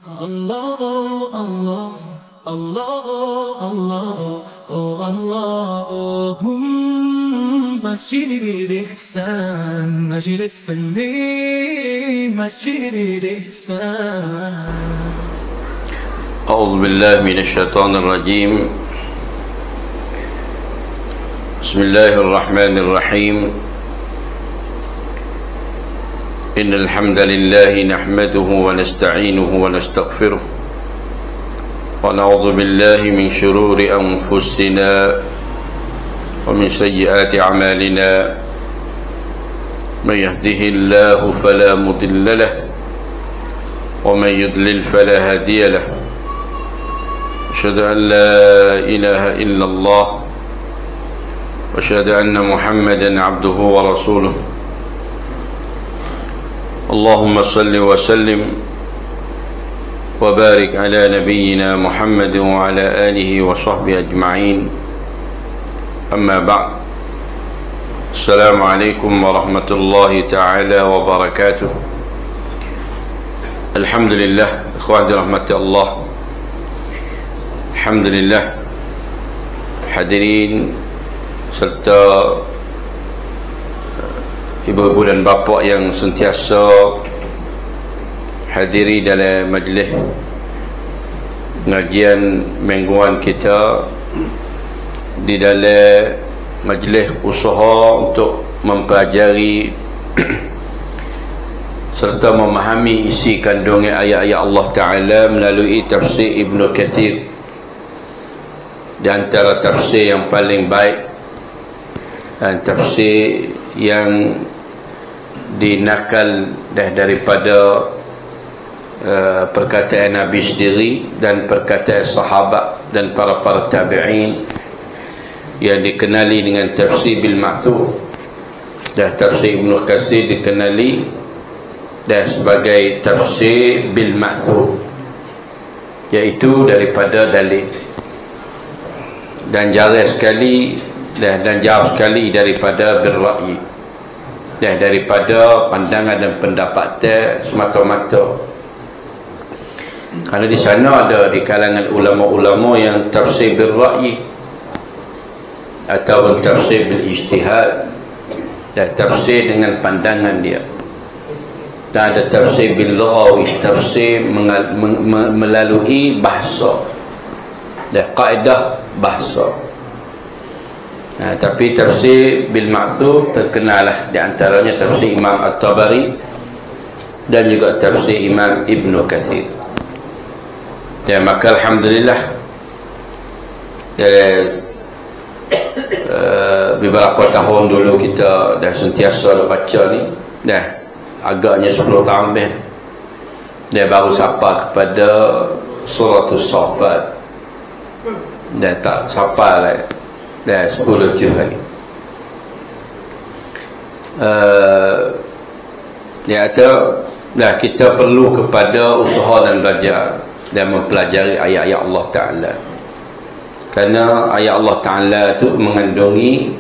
Allah, Allah, Allah, Allah, oh Allah, Masjid Ihsan, Masjid Salim, Masjid Ihsan. أعوذ بالله من الشيطان الرجيم. بسم الله الرحمن الرحيم. إن الحمد لله نحمده ونستعينه ونستغفره ونعوذ بالله من شرور أنفسنا ومن سيئات أعمالنا. من يهده الله فلا مضل له ومن يضلل فلا هادي له. أشهد أن لا إله إلا الله وأشهد أن محمدا عبده ورسوله. اللهم صل وسلم وبارك على نبينا محمد وعلى آله وصحبه أجمعين. أما بعد، السلام عليكم ورحمة الله تعالى وبركاته. الحمد لله إخواني رحمة الله. Alhamdulillah, hadirin serta ibu-ibu dan bapa yang sentiasa hadiri dalam majlis pengajian mingguan kita di dalam majlis usaha untuk mempelajari serta memahami isi kandungan ayat-ayat Allah Ta'ala melalui tafsir Ibn Kathir. Di antara tafsir yang paling baik dan tafsir yang dinakal daripada perkataan Nabi sendiri dan perkataan sahabat dan para tabi'in yang dikenali dengan tafsir bil ma'thur. Dan tafsir Ibn Katsir dikenali dan sebagai tafsir bil ma'thur, iaitu daripada dalil, dan jarang sekali dan jauh sekali daripada berra'yi, dan daripada pandangan dan pendapat semata-mata. Kerana di sana ada di kalangan ulama-ulama yang tafsir berra'yi atau tafsir bil ijtihad, dan tafsir dengan pandangan dia. Dan ada tafsir bil lughawi, tafsir melalui bahasa dan kaedah bahasa. Tapi tafsir bil ma'thur terkenalah, di antaranya tafsir Imam At-Tabari dan juga tafsir Imam Ibn Kathir. Dan maka alhamdulillah, beberapa tahun dulu kita dah sentiasa baca ni, dah agaknya 10 tahun dah, dia baru sampai kepada suratul Saffat, dan tak sampai lah, dah 10 juz lagi. Dia kata dah kita perlu kepada usaha dan belajar dan mempelajari ayat-ayat Allah Ta'ala, kerana ayat Allah Ta'ala itu mengandungi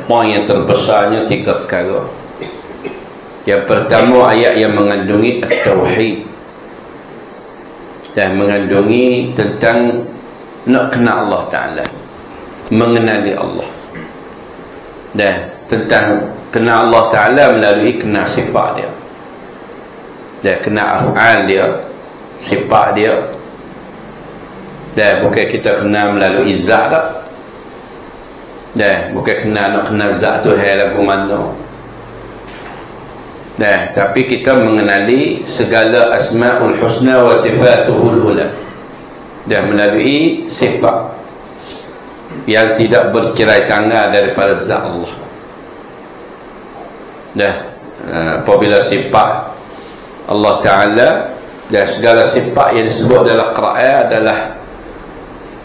poin yang terbesarnya 3 perkara. Yang pertama, ayat yang mengandungi at-tauhid dan mengandungi tentang nak kenal Allah Ta'ala, mengenali Allah, dan tentang kenal Allah Ta'ala melalui kenal sifat dia, dan kenal af'al dia, sifat dia. Dan bukan kita kenal melalui zat tak, dan bukan kenal nak kenal zat tu hai lagu mana, dan tapi kita mengenali segala asma'ul husna wa sifatuhul ula, dan melalui sifat yang tidak bercerai tangan daripada zat Allah. Dan apabila sifat Allah Ta'ala dan segala sifat yang disebut dalam Quran adalah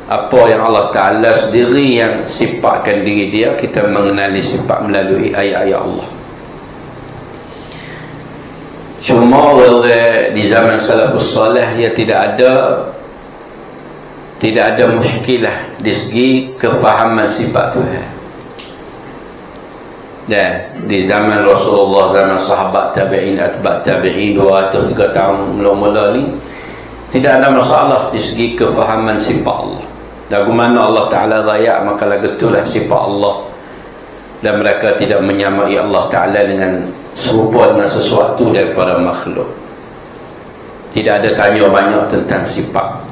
apa yang Allah Ta'ala sendiri yang sifatkan diri dia, kita mengenali sifat melalui ayat-ayat Allah. Cuma di zaman salafus salih ya tidak ada muskilah di segi kefahaman sifat Tuhan. Dan di zaman Rasulullah, zaman sahabat tabi'in, atba' tabi'in 2 atau 3 tahun mula-mula ni, Tidak ada masalah di segi kefahaman sifat Allah. Lagu mana Allah Ta'ala raya, maka lagu itulah sifat Allah. Dan mereka tidak menyamai Allah Ta'ala dengan serupa dengan sesuatu daripada makhluk. Tidak ada tanya banyak tentang sifat.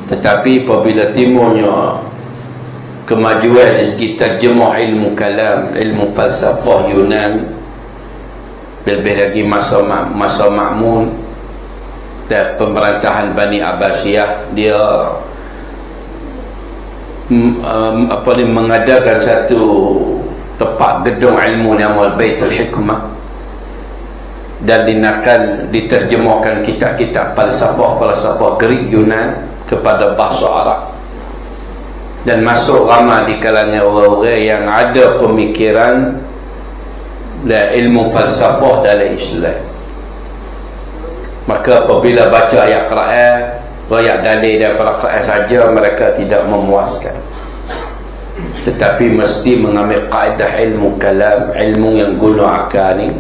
Tetapi apabila timbulnya kemajuan di segi terjemah ilmu kalam, ilmu falsafah Yunan, lebih lagi masa Ma'mun dan pemerintahan Bani Abbasiyah, dia mengadakan satu tempat gedung ilmu nama Baitul Hikmah, dan diterjemahkan kitab-kitab falsafah Greek Yunan kepada bahasa Arab, dan masuk ramai di kalangan orang-orang yang ada pemikiran dan ilmu falsafah dalam Islam. Maka apabila baca ayat Quran, ayat dalil daripada Quran saja, mereka tidak memuaskan, tetapi mesti mengambil kaedah ilmu kalam, ilmu yang guna akal ni,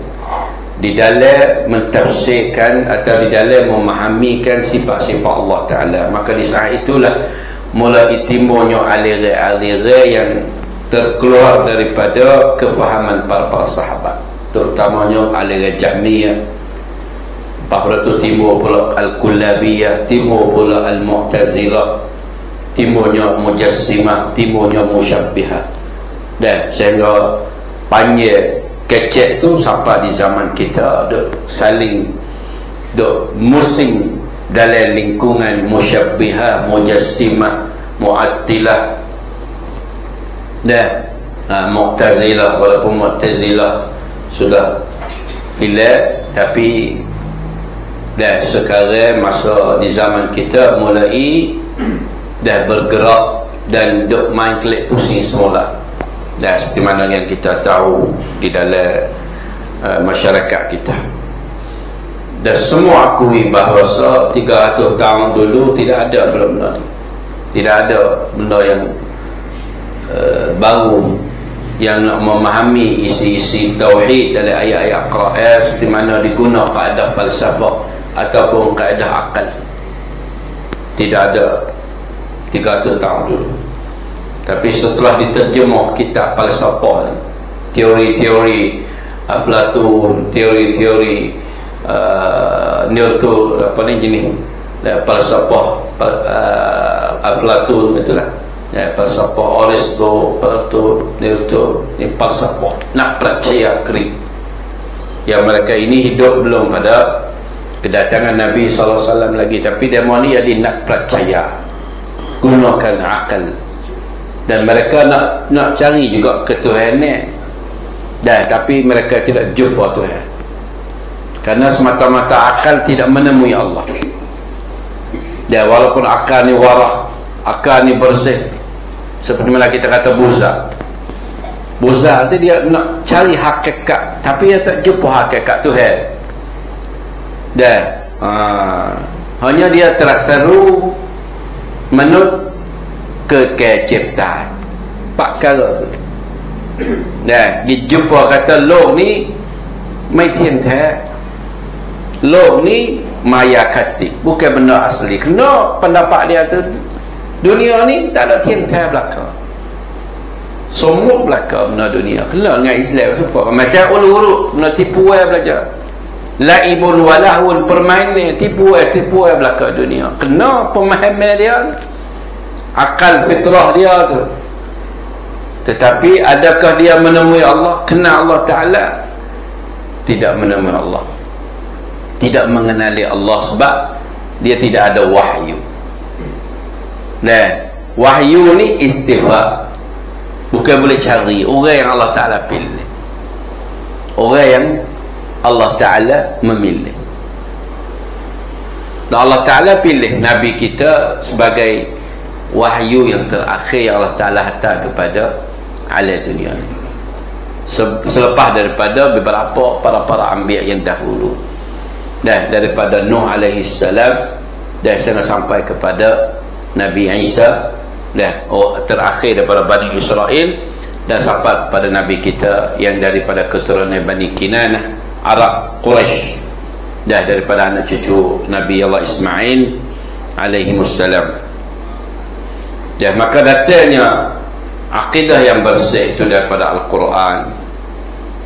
di dalam mentafsirkan atau di dalam memahamikan sifat-sifat Allah Ta'ala. Maka di saat itulah mulai timbulnya aliran-aliran yang terkeluar daripada kefahaman para sahabat, terutamanya aliran Jahmiyah. Lepas itu timbul pula Al-Kullabiyah, timbul pula Al-Mu'tazilah, timbulnya Mujassimah, timbulnya Musyabbihah, dan sehingga panjang kecek tu sampai di zaman kita saling musing dalam lingkungan Musyabbihah, Mujassimah, Mu'attilah dan Mu'tazilah. Walaupun Mu'tazilah sudah hilang, tapi dah sekarang masa di zaman kita mulai dah bergerak dan duk main kelik pusing semula. Dan seperti mana yang kita tahu di dalam masyarakat kita, dan semua akui bahawa 300 tahun dulu tidak ada benda-benda ni. Tidak ada benda yang baru yang nak memahami isi-isi tauhid dalam ayat-ayat Quran seperti mana diguna kaedah falsafah ataupun kaedah akal. Tidak ada 300 tahun dulu. Tapi setelah diterjemah kitab falsafah ni, teori-teori Aflatun, teori-teori Newton, apa ni jenis falsafah Aflatun, itulah falsafah Aristo, Plato, Newton, ni falsafah nak percaya Greek, yang mereka ini hidup belum ada kedatangan Nabi SAW lagi, tapi demo ni jadi nak percaya, gunakan akal. Dan mereka nak cari juga ketuhanan, dan tapi mereka tidak jumpa Tuhan, karena semata-mata akal tidak menemui Allah. Dan walaupun akal ni warah, akal ni bersih, seperti mana kita kata Buza tu dia nak cari hakikat, tapi dia tak jumpa hakikat Tuhan. Dan hanya dia terseru menurut keciptaan pak kalau tu. Dan dijumpa kata lok ni mai tian tha, lok ni maya kati, bukan benda asli. Kena pendapat dia tu, dunia ni tak ada tian tha belaka, semua belaka benda dunia. Kena dengan Islam supaya macam urut nak tipu belajar laibun walahun, permainan tipu belaka dunia. Kena pemahaman dia, akal fitrah dia tu. Tetapi adakah dia menemui Allah? Kenal Allah Ta'ala? Tidak menemui Allah, tidak mengenali Allah, sebab dia tidak ada wahyu. Nah, wahyu ni istifa, bukan boleh cari. Orang yang Allah Ta'ala pilih, orang yang Allah Ta'ala memilih. Dan Allah Ta'ala pilih Nabi kita sebagai wahyu yang terakhir yang Allah Ta'ala hantar kepada alam dunia ni, selepas daripada beberapa para anbiya yang dahulu, dan daripada Nuh alaihi salam dan sampai kepada Nabi Isa, dan terakhir daripada Bani Israel, dan sampai kepada Nabi kita yang daripada keturunan Bani Kinanah, Arab Quraisy. dah daripada anak cucu Nabi Allah Ismail alaihimussalam. Ya, maka datanya akidah yang bersih itu daripada Al-Quran,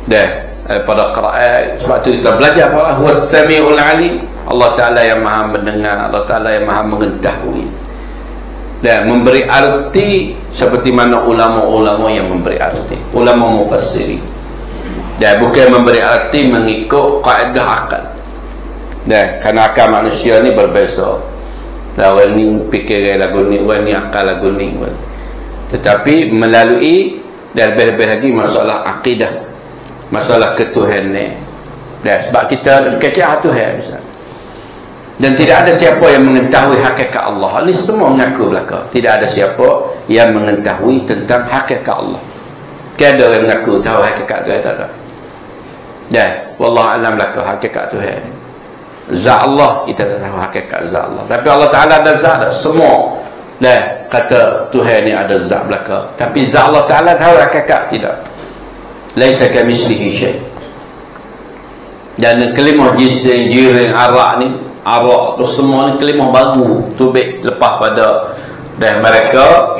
dah daripada Quran. Sebab tu kita belajar Allah huwas samiul alim, Allah Ta'ala yang maha mendengar, Allah Ta'ala yang maha mengetahui, dan memberi arti seperti mana ulama-ulama yang memberi arti, ulama mufassiri. Dan bukan memberi arti mengikut kaedah akal. Dan kerana akal manusia ni berbeza. Orang ni fikir lagu ni, orang ni akal lagu ni. Tetapi melalui dan lebih-lebih lagi masalah akidah, masalah ketuhanan. Dan sebab kita kecil Tuhan misalnya. Dan tidak ada siapa yang mengetahui hakikat Allah. Ini semua mengaku belaka. Tidak ada siapa yang mengetahui tentang hakikat Allah. Tidak ada yang mengaku tahu hakikat Tuhan, tak ada. Dan wallahu alam belaka hakikat Tuhan. Zat Allah kita tak tahu hakikat zat Allah. Tapi Allah Ta'ala ada zat dah. Semua dah kata Tuhan ni ada zat belaka. Tapi zat Allah Ta'ala tahu hakikat tidak. Laisa kamitslihi syai'. Dan kelimah jisim, jiring, arak ni, arak tu semua ni kelimah baru tubik lepas pada dan mereka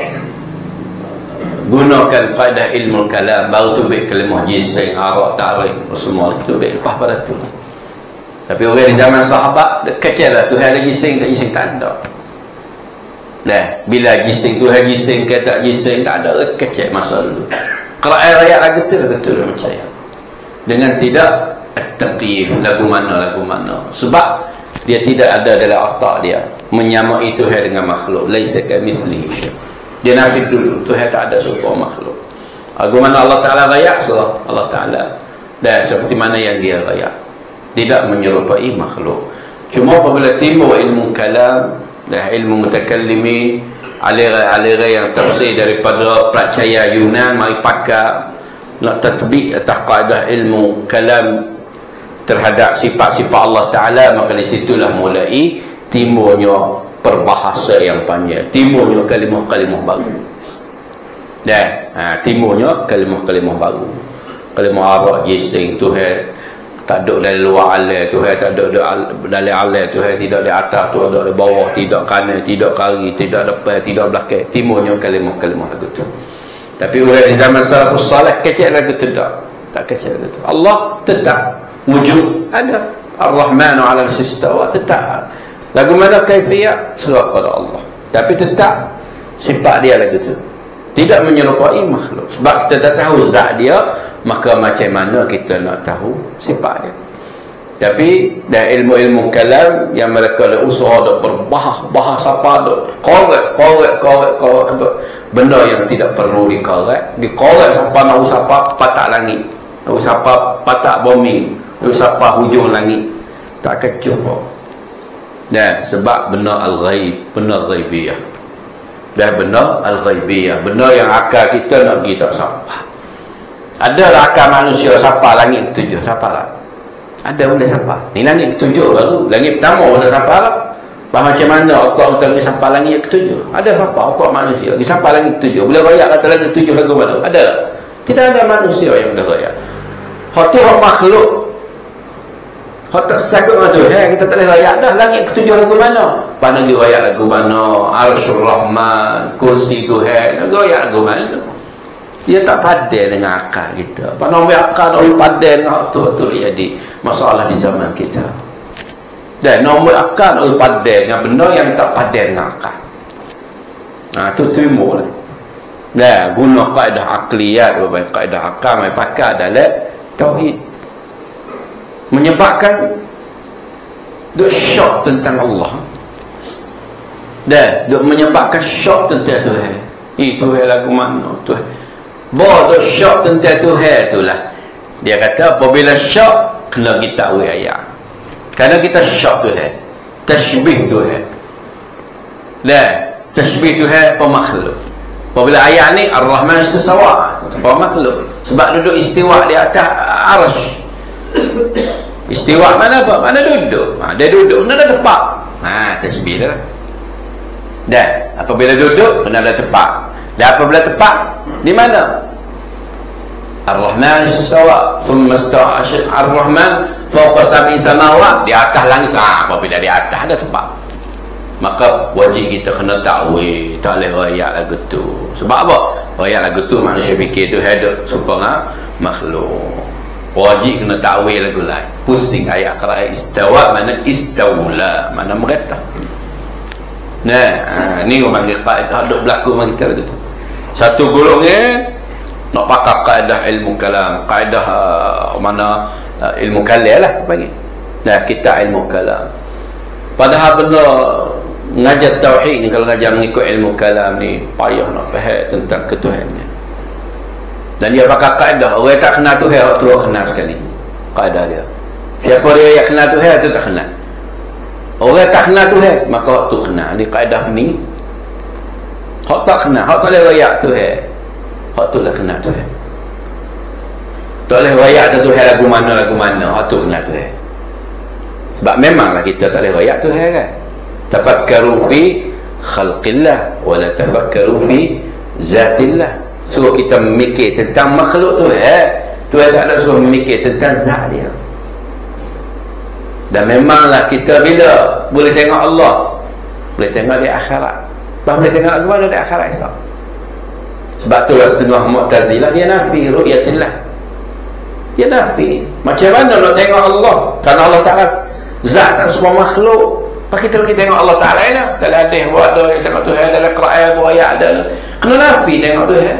gunakan kaedah ilmu kalam baru tubik kelimah jisim, arak, tarik semua ni tubik lepas pada tu. Tapi orang di zaman sahabat kecil lah Tuhan ada jisim tak jisim tak ada. Nah, bila jisim Tuhan jisim ke tak jisim tak ada, kecil masa dulu. Kalau ayat lagu tu betul percaya. Dengan tidak at-taqyif lagu mana sebab dia tidak ada dalam otak dia menyamai Tuhan dengan makhluk. Laisa kamitslihi syai'. Dia nafi dulu Tuhan tak ada serupa makhluk. Agama Allah Ta'ala ghayak, Allah Ta'ala dan seperti mana yang dia ghayak, tidak menyerupai makhluk. Cuma apabila timbul ilmu kalam dan ilmu mutakallimin, aliran-aliran yang tafsir daripada percaya Yunan mari pakai nak tatbik atas kaedah ilmu kalam terhadap sifat-sifat Allah Ta'ala, maka di situlah mulai timbulnya perbahasa yang panjang, timbulnya kalimah-kalimah baru. Dan timbulnya kalimah-kalimah baru, kalimah arak jisim Tuhan tak duduk dari luar alam, Tuhan tak duduk dari alam, Tuhan tidak di atas, Tuhan tidak di bawah, tidak kanan, tidak kiri, tidak depan, tidak belakang. Timbulnya kalimah-kalimah lagu tu. Tapi orang di zaman salafus salih kecil lagu tu tak kecil lagu tu. Allah tetap wujud ada, Ar-Rahmanu 'ala al-istawa tetap. Lagu mana kaifiyat serah pada Allah, tapi tetap sifat dia lagu tu tidak menyerupai makhluk. Sebab kita tak tahu zat dia, maka macam mana kita nak tahu sifat dia. Tapi dan ilmu-ilmu kalam yang mereka ada usaha dah berbahas apa dah korek benda yang tidak perlu dikorek sampai nak usah apa patak langit, nak usah apa patak bumi, nak usah apa hujung langit, tak kecukup. Dan sebab benda al-ghaib, benda ghaibiyah, dah benda al-ghaibiyah, benda yang akal kita nak pergi tak sampai. Adalah akal manusia siapa langit ketujuh, siapa lah? Ada boleh siapa? Ni langit ketujuh baru, langit pertama boleh siapa lah? Macam mana Allah utama siapa langit ketujuh? Ada siapa? Allah manusia, siapa langit ketujuh? Boleh rayak kata langit ketujuh lagu mana? Ada? Tidak ada manusia yang boleh rayak. Hati hak makhluk, hak tak sakut dengan Tuhan, kita tak boleh rayak dah langit ketujuh lagu mana? Mana dia rayak lagu mana? Arsyur Rahman, kursi Tuhan, rayak lagu mana? Dia tak padan dengan akal kita. Apa nama akal tak padan dengan betul-betul jadi masalah di zaman kita. Dan nombor akal tak padan dengan benda yang tak padan dengan akal. Itu timbul. Dan guna kaedah akliyat, kaedah akal mai pakai dalam tauhid, menyebabkan duk syok tentang Allah. Dan duk menyebabkan syok tentang Tuhan. Tuhan lagu mana Tuhan? Bawa tu syok tentang Tuhan itulah. Dia kata apabila syok kena kita ayat. Kerana kita syok Tuhan, tashbih Tuhan. Dan tashbih Tuhan apa makhluk. Apabila ayat ni Ar-Rahman istawa, apa makhluk. Sebab duduk istiwa di atas arasy. Istiwa mana apa? Mana duduk. Dia duduk kena ada tempat. Tashbih lah. Dan apabila duduk kena ada tempat. Dan apabila tepat di mana? Ar-Rahman istawa, thumma istawa Ar-Rahman fawqa sab'i samawat, di atas langit. Apabila di atas ada sebab, maka wajib kita kena takwil, tak boleh royak lagu tu. Sebab apa? Royak lagu tu manusia fikir tu hidup supaya makhluk. Wajib kena takwil lagu lain. Pusing ayat qiraat istawa, mana istawla, mana merata. Nah, ni orang panggil kaedah duk berlaku dengan kita lagu tu. Satu golongan nak pakai kaedah ilmu kalam, kaedah mana ilmu kalam lah panggil. Nah, kita ilmu kalam. Padahal benda ngajar tauhid ni, kalau ngajar mengikut ilmu kalam ni payah nak faham tentang ketuhanan. Dan dia pakai kaedah orang tak kenal Tuhan, orang tu kenal sekali. Kaedah dia, siapa dia yang kenal Tuhan tu tak kenal. Orang tak kenal Tuhan maka orang tu kenal. Ni kaedah ni. Hak tak kenal, hak tak boleh royak Tuhan, hak tu lah kenal Tuhan. Tak boleh royak Tuhan lagu mana, hak tu kenal Tuhan. Sebab memanglah kita tak boleh royak Tuhan kan. Tafakkaru fi khalqillah wa la tafakkaru fi zatillah. Suruh kita memikir tentang makhluk Tuhan, Tuhan tak ada suruh memikir tentang zat dia. Dan memanglah kita bila boleh tengok Allah, boleh tengok di akhirat. Tak boleh tengok ke mana di akhirat esok. Sebab itulah setengah Mu'tazilah dia nafi ru'yatillah. Dia nafi. Macam mana nak tengok Allah? Kerana Allah Ta'ala zat tak semua makhluk. Kita tengok Allah Ta'ala ni. Dalam hadis buat ada tengok Tuhan, dalam Quran buat ayat ada. Kena nafi tengok Tuhan.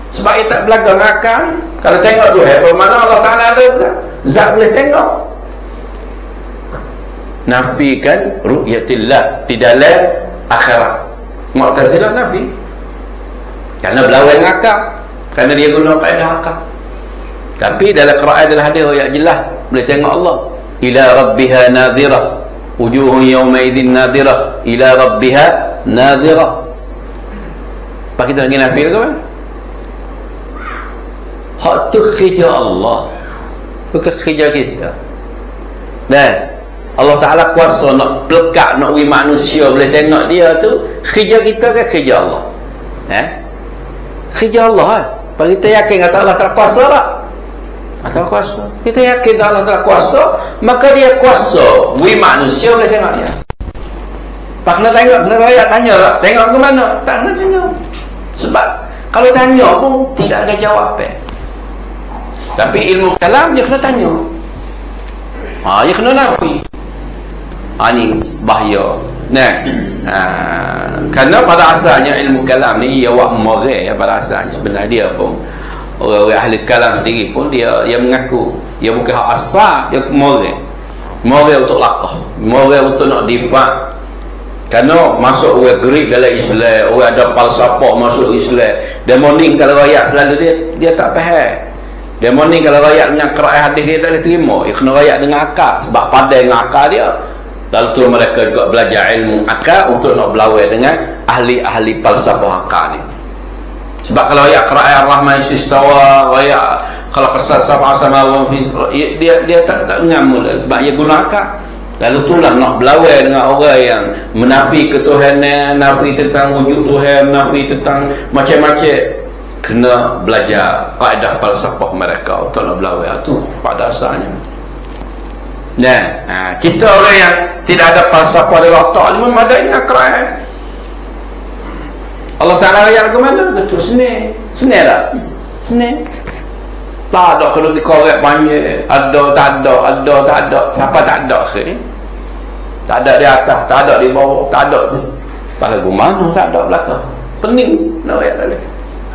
Sebab ia tak belakang akal. Kalau tengok Tuhan, bermakna Allah Ta'ala ada zat. Zat boleh tengok. Nafikan ru'yatillah di dalam akhirat. Mu'tazilah nafi. Kerana berlawan dengan akal. Kerana dia guna kaedah akal. Tapi dalam Quran dalam hadis yang jelas boleh tengok Allah. Ila rabbiha nadhirah. Wujuhun yawma idzin nadhirah ila rabbiha nadhirah. Apa kita lagi nafi ke kan? Hak tu khija Allah, bukan khija kita. Dan Allah Ta'ala kuasa nak pelekat, nak beri manusia boleh tengok dia tu. Khija kita ke khija Allah? Khija Allah kan? Bagi kita yakin kata Allah tak kuasa tak? Allah kuasa. Kita yakin Allah tak kuasa, maka dia kuasa beri manusia boleh tengok dia. Tak kena tengok, kena rakyat tanya tak? Tengok ke mana? Tak kena tengok. Sebab kalau tanya pun tidak ada jawapan. Tapi ilmu kalam dia kena tanya. Dia kena nafi. Ni bahaya. Kerana pada asalnya ilmu kalam ni ia wak moral ya, pada asalnya sebenarnya dia pun orang-orang ahli kalam sendiri pun dia mengaku dia bukan hak asal, dia moral untuk lakah, moral untuk nak difak. Kerana masuk orang Greek dalam Islam, orang ada falsafah masuk Islam, demoning kalau rakyat selalu dia tak faham. Demoning kalau rakyat punya qiraat hadis dia tak boleh terima. Dia kena rakyat dengan akal, sebab pandai dengan akal dia. Lalu tu mereka juga belajar ilmu akal untuk nak berlawan dengan ahli-ahli falsafah akal ni. Sebab kalau ayat qiraat Ar-Rahman istawa, ayat kalau kesal sab'a samawat dia tak ngamu sebab dia guna akal. Lalu itulah nak berlawan dengan orang yang menafi ketuhanan, nafi tentang wujud Tuhan, nafi tentang macam-macam. Kena belajar kaedah falsafah mereka untuk nak berlawan. Itu pada asalnya. Kita orang yang tidak ada falsafah dari otak ni memadai dengan Quran. Allah Ta'ala ayat ke mana? Betul, senang. Senang tak? Senang. Tak ada kalau dikorek banyak. Ada, tak ada. Ada, tak ada. Siapa tak ada akhir? Tak ada di atas, tak ada di bawah, tak ada tu. Pada mana tak ada belakang. Pening nak ayat lagi.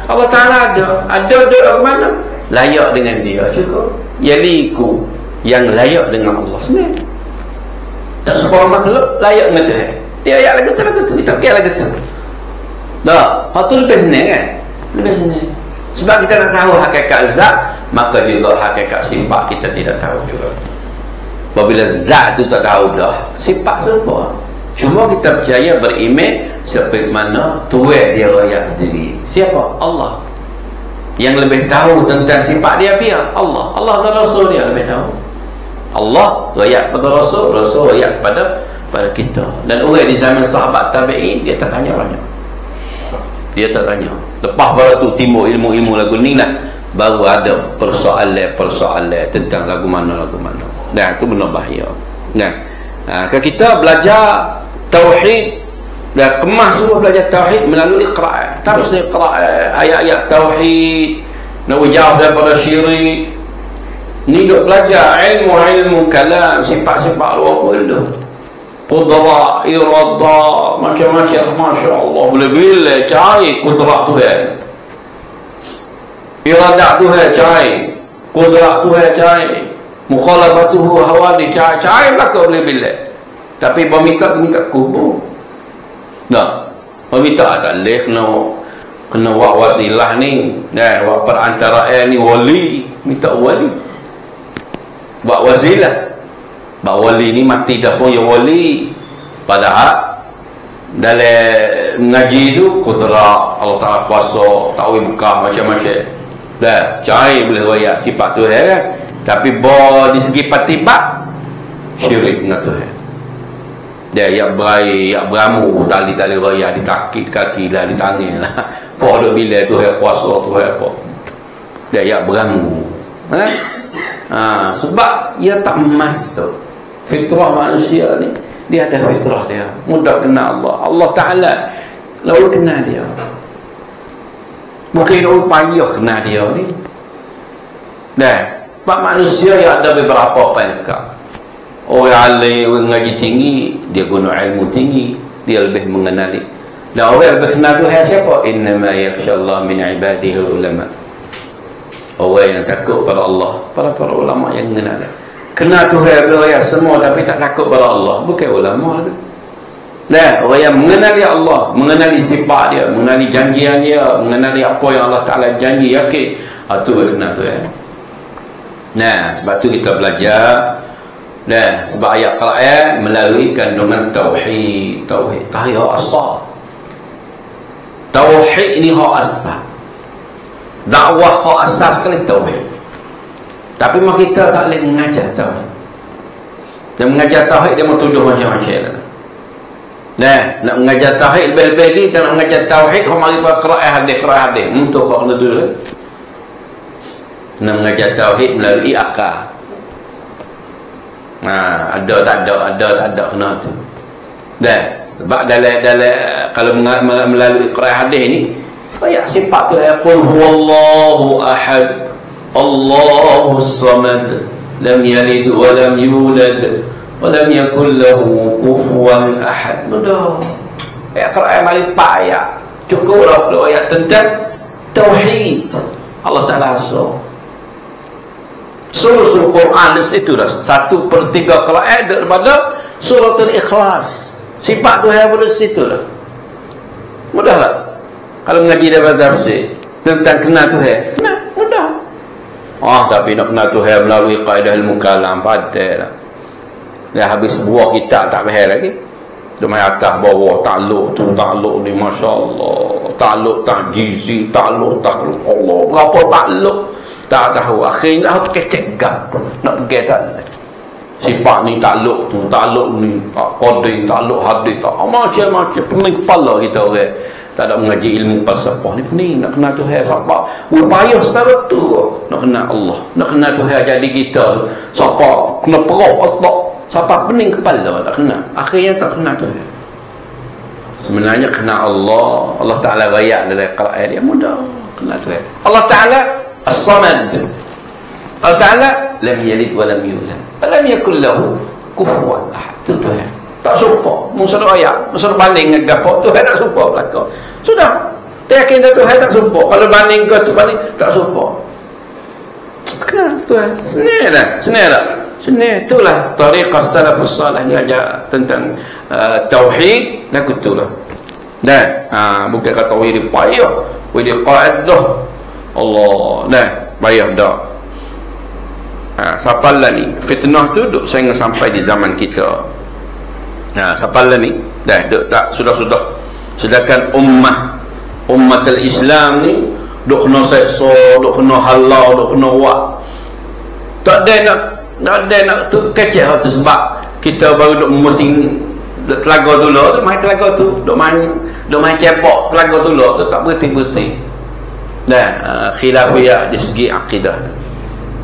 Allah Ta'ala ada ke mana? Layak dengan dia cukup. Yaliku yang layak dengan Allah. Senang. Tak semua makhluk layak dengan Tuhan. Dia ayat lagu tu. Kita kira lagu tu. Dah, hal tu lebih senang kan? Lebih senang. Sebab kita nak tahu hakikat zat, maka juga hakikat sifat kita tidak tahu juga. Apabila zat tu tak tahu dah, sifat semua. Cuma kita percaya beriman seperti mana Tuhan dia raya sendiri. Siapa? Allah. Yang lebih tahu tentang sifat dia apa? Allah. Allah dan Rasul dia lebih tahu. Allah raya pada Rasul, Rasul raya pada kita. Dan orang di zaman sahabat tabi'in dia tak tanya banyak. Dia tak tanya. Lepas pada tu timbul ilmu-ilmu lagu ni lah. baru ada persoalan tentang lagu mana. Dan itu benar bahaya. Kalau kita belajar tauhid, dah kemas semua belajar tauhid melalui qira'ah, tafsir qira'ah, ayat-ayat tauhid, nak jauh daripada syirik. Ni duk belajar ilmu kalam, sifat-sifat luar benda, qudrat, iradah, macam-macam. masya-Allah, bila cari qudrat Tuhan, iradah Tuhan cari, qudrat Tuhan cari, mukhalafatuhu hawadi cari belaka bila. Tapi berminta kubur. Nah, berminta tak boleh kena buat wasilah ni, buat perantaraan ni wali, minta wali, buat wasilah. Buat wali ni mati dah pun ya wali. Padahal dalam mengaji tu kudrat Allah Ta'ala kuasa, takwil buka macam-macam. Cari boleh royak sifat Tuhan kan. Tapi di segi patibat syirik dengan Tuhan. Dia yak berai, yak beramu, tali-tali raya di kaki lah, di tangan lah. Faham bila Tuhan kuasa, Tuhan apa. Dia yak beramu. Sebab ia tak masuk fitrah manusia ni. Dia ada fitrah dia, mudah kenal Allah. Allah Ta'ala lalu kenal dia. Mungkin orang payah kenal dia ni. Sebab manusia yang ada beberapa pangkat. Orang alim, orang ngaji tinggi, dia guna ilmu tinggi, dia lebih mengenali. Dan orang lebih kenal Tuhan siapa? Innama yakhshallah min ibadihi ulama. Orang yang takut pada Allah, para ulama yang mengenal dia. Kenal Tuhan beraya semua tapi tak takut pada Allah, bukan ulama tu. Orang yang mengenali Allah, mengenali sifat dia, mengenali janjian dia, mengenali apa yang Allah Ta'ala janji, yakin, itu kenal Tuhan. Sebab tu kita belajar. Sebab ayat Quran melalui kandungan tauhid. Tauhid hak asal. Tauhid ni hak asal. Dakwah hak asas sekali tauhid. Tapi mak kita tak boleh mengajar tauhid. Dan mengajar tauhid dia tuduh macam-macam. Nak mengajar tauhid lebih-lebih ni, dan nak mengajar tauhid hak mari qira'ah hadis. Untuk kau kena dulu. Nak mengajar tauhid melalui akal. Ada tak ada kena tu. Sebab dalam kalau melalui qira'ah hadis ni, ayat sifat tu qul huwallahu ahad, Allahus samad, lam yalid wa lam yulad wa lam yakul lahu kufuwan ahad. Mudah. Ayat qira'ah mari 4 ayat. Cukuplah kalau ayat tentang tauhid. Allah Ta'ala asal. Seluruh Quran di situ dah 1/3 qira'ah daripada suratul Ikhlas. Sifat Tuhan pada situ dah. Mudah tak? Kalau mengaji daripada tafsir tentang kenal Tuhan, mudah. Tapi nak kenal Tuhan melalui kaedah ilmu kalam padahal. Dah habis buah kitab tak faham lagi. Cuma atas bawah takluk tu, takluk ni masya-Allah. Takluk ta'jizi, takluk Allah. Berapa takluk? Tak tahu. Akhirnya aku kecek gap nak pergi tak. Sifat ni takluk tu, takluk ni qadri, takluk hadis, macam-macam pening kepala kita orang. Tak ada mengaji ilmu falsafah ni pening nak kenal Tuhan. Siapa upaya setara tu nak kenal Allah, nak kenal Tuhan. Jadi kita siapa kena perah otak, siapa pening kepala tak kenal, akhirnya tak kenal Tuhan. Sebenarnya kenal Allah, Allah Ta'ala rayak dalam Quran dia mudah kenal Tuhan. Allah Ta'ala As-Samad. Allah Ta'ala lam yalid wa lam yulad wa lam yakul lahu kufuwan ahad. Itu Tuhan. Tak serupa. Musuh ayat, musuh banding dengan gapo Tuhan tak serupa belaka. Sudah. Yakin Tuhan tak serupa. Kalau banding ke tu banding tak serupa. Kenal Tuhan. Senang tak? Senang. Itulah tariqah salafus salih mengajar tentang tauhid lagu itulah. Dan bukan kata wiri payah, wiri qaedah. Allah, payah dah. Sapalah ni fitnah tu duk sehingga sampai di zaman kita. Sapalah ni duk tak sudah sedangkan ummatul Islam ni duk kena seksa, duk kena halau, duk kena buat. Tak ada nak tu kecil tu sebab kita baru duk memusing telaga dulu, main telaga tu, duk main cepok telaga dulu tu tak berhenti. Dan khilafiyah di segi akidah.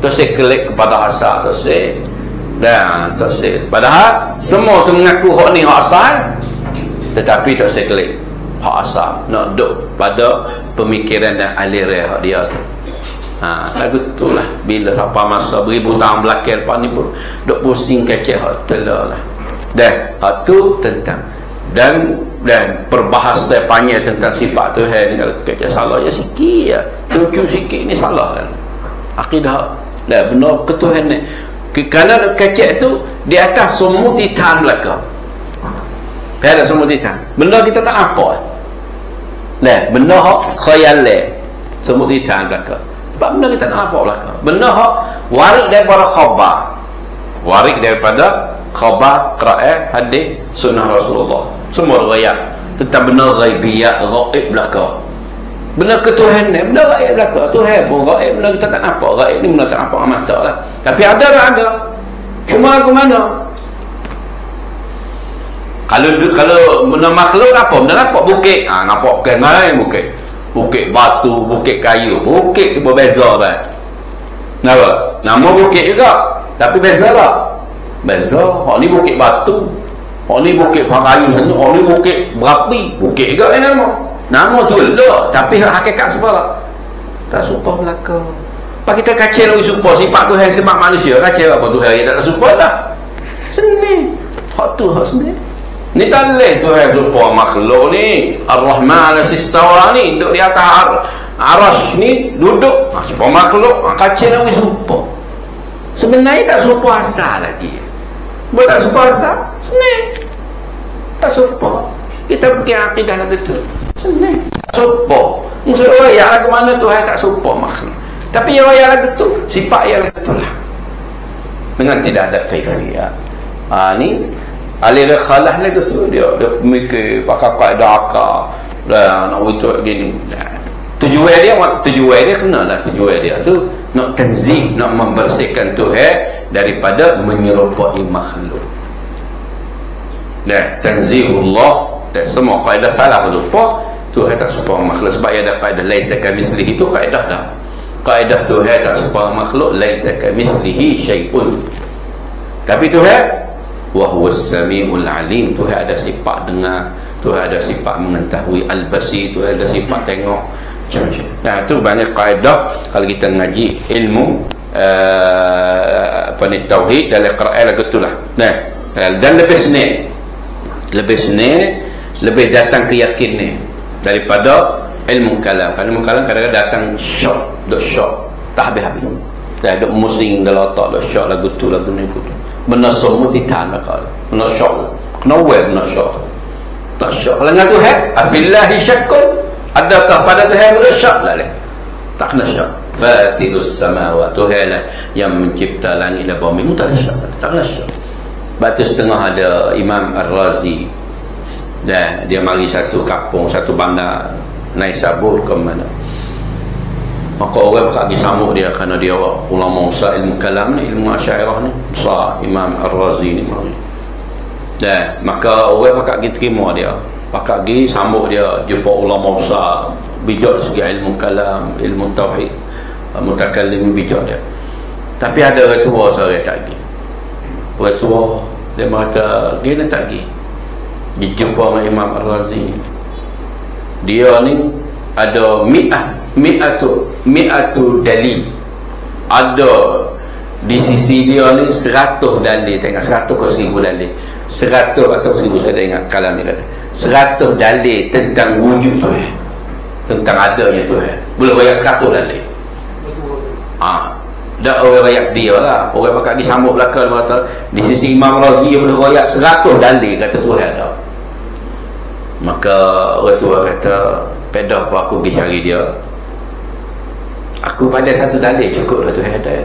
Tersekelik kepada asal tersek. Dan tersek. Padahal semua tu mengaku hak ni hak asal, tetapi tersekelik hak asal. Nak duduk pada pemikiran dan aliran hak dia tu. Lagu tu lah. Bila sampai masa beribu tahun belakang lepas ni pun duk pusing kecek hak telah lah. Dan hak tu tentang dan perbahasa panjang tentang sifat Tuhan ni. Kalau kecek salah ya sikit ya, cucu sikit ni salah kan akidah. Dan benar ketuhan ni kerana kecek tu di atas semua titan belakang. Ada semua titan. Benda kita tak apa. Nah, benda hak khayal semua titan belakang. Sebab benda kita tak apa belakang. Benda hak warik daripada khabar. Warik daripada khabar, qira'ah, hadis, sunnah Rasulullah. Semua riwayat tentang benda ghaibiyat, ghaib belaka. Benda ketuhan ni, benda ghaib belaka. Tuhan pun ghaib, benda kita tak nampak. Ghaib ni benda tak nampak mata lah. Tapi ada tak ada. Cuma aku mana? Kalau benda makhluk apa? Benda nampak bukit. Nampak bukan lain bukit. Bukit batu, bukit kayu. Bukit tu berbeza kan. Nampak? Nama bukit juga. Tapi beza tak? Beza. Hak ni bukit batu. Hak ni bukit kayu sana. Hak ni bukit berapi. Bukit juga kan nama. Nama tu lah. Tapi hakikat sebab lah. Tak serupa belakang. Apa kita kacau lagi serupa. Sifat Tuhan sebab manusia. Kacau apa Tuhan yang tak serupa lah. Seni. Hak tu hak seni. Ni tak boleh Tuhan serupa makhluk ni. Ar-Rahman al-Sistawa ni. Duduk di atas arash ni. Duduk. Serupa makhluk. Kacau lagi serupa. Sebenarnya tak serupa asal lagi. Buat tak serupa asal? Seni. Tak serupa. Kita pergi akidah lagu tu. Seni. Tak serupa. Maksud rakyat lagu mana Tuhan tak serupa makhluk. Tapi yang rakyat lagu tu, sifat yang lagu tu lah. Dengan tidak ada kaifiyah. Ni alih khalah lagu tu. Dia mikir pakai akal. Nak wujud gini. Tujuan dia kenalah tujuan dia tu nak tanzih, nak membersihkan Tuhan daripada menyerupai makhluk. Dan tanzihullah dan semua kaedah salah lupa Tuhan tak serupa makhluk. Sebab ada kaedah laisa kamitslihi, itu kaedah dah. Kaedah Tuhan tak serupa makhluk, laisa kamitslihi syai'un. Tapi Tuhan wa huwas samiul alim. Tuhan ada sifat dengar, Tuhan ada sifat mengetahui, al-basir, Tuhan ada sifat tengok. Nah, itu banyak kaedah kalau kita ngaji ilmu tauhid dalam Quran lagu itulah. Nah, dan lebih senang, lebih datang ke yakin ni daripada ilmu kalam. Kalau ilmu kalam kadang-kadang datang syok, tak habis-habis. Dah duk musing dalam otak, duk syok lagu tu lagu ni. Benda semua titan bakal. Benda syok. Kenapa benda syok? Tak syok. Kalau dengan Tuhan, afillahi syakkun. Adakah pada Tuhan boleh syak lah? Tak kena syak. Fatirus samawat. Tuhan lah yang mencipta langit dan bumi. Tak kena syak. Tak kena syak. Batu setengah ada Imam Ar-Razi. Dan dia mari satu kampung, satu bandar Naisabur ke mana. Maka orang pakai sambut dia kerana dia ulama besar ilmu kalam ni, ilmu asyairah ni. Besar Imam Ar-Razi ni mari. Dan maka orang pakai terima dia. Pakak pergi sambut dia, jumpa ulama besar bijak dari segi ilmu kalam, ilmu tauhid, mutakallim bijak dia. Tapi ada orang tua seorang tak pergi. Orang tua dia mengata dia tak pergi. Dia jumpa dengan Imam Ar-Razi. Dia ni ada mi'atu dalil. Ada di sisi dia ni 100 dalil. Tengok 100 ke 1000 dalil. 100 atau 1000 saya ingat kalam ni kata 100 dalil tentang wujud Tuhan, tentang adanya Tuhan. Boleh banyak 100 dalil. Dah orang rakyat dia lah. Orang pakai pergi sambut belakang kata di sisi Imam Razi boleh rakyat 100 dalil kata Tuhan dah. Maka orang tua kata pedah apa aku pergi cari dia. Aku pada 1 dalil cukup lah Tuhan ada.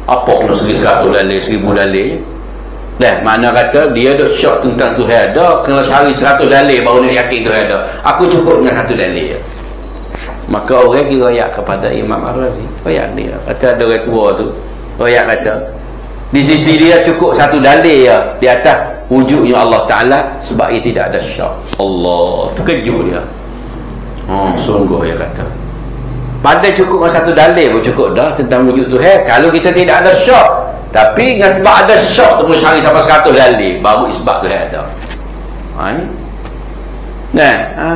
Apa kena segi 100 dalil, 1000 dalil? Dah, makna kata dia ada syok tentang Tuhan ada, kena cari 100 dalil baru nak yakin Tuhan ada. Aku cukup dengan 1 dalil. Maka orang pergi rakyat kepada Imam Ar-Razi. Rakyat dia kata ada orang tua tu, rakyat kata di sisi dia cukup 1 dalil ya di atas wujudnya Allah Ta'ala, sebab ia tidak ada syak. Allah terkejut dia. Sungguh dia kata Padahal cukup dengan satu dalil pun cukup dah tentang wujud Tuhan. Kalau kita tidak ada syak, tapi dengan sebab ada syak tu boleh cari sampai 100 dalil baru isbat Tuhan ada.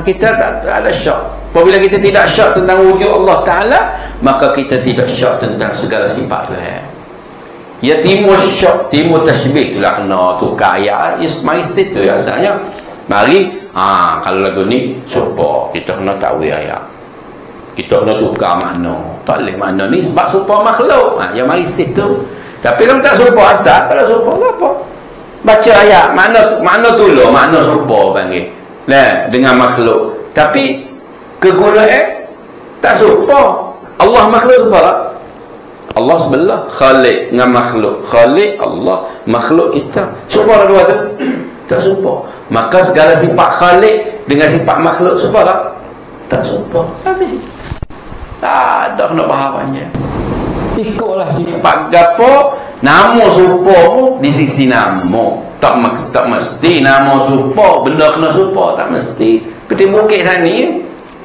Kita tak ada syak. Apabila kita tidak syak tentang wujud Allah Ta'ala, maka kita tidak syak tentang segala sifat Tuhan. Ya timur syak, timur tashbih, itulah kena tukar ayat. Mari situ asalnya. Mari, kalau lagu ni serupa, kita kena takwil ayat. Kita kena tukar makna. Tak boleh makna ni sebab serupa makhluk. Yang mari situ. Tapi kalau tak serupa asal, kalau serupa apa? Baca ayat, makna tolong, makna serupa panggil. Dengan makhluk. Tapi kegunaan tak serupa. Allah makhluk serupa tak? Allah sebelah Khalik dengan makhluk. Khalik Allah, makhluk kita. Serupa dua tu? Tak serupa. Maka segala sifat Khalik dengan sifat makhluk serupa tak? Tak serupa. Habis. Tak ada kena bahawannya. Ikutlah sifat gapo, nama serupa pun di sisi nama. Tak mesti nama serupa, benda kena serupa, tak mesti. Seperti bukit sana,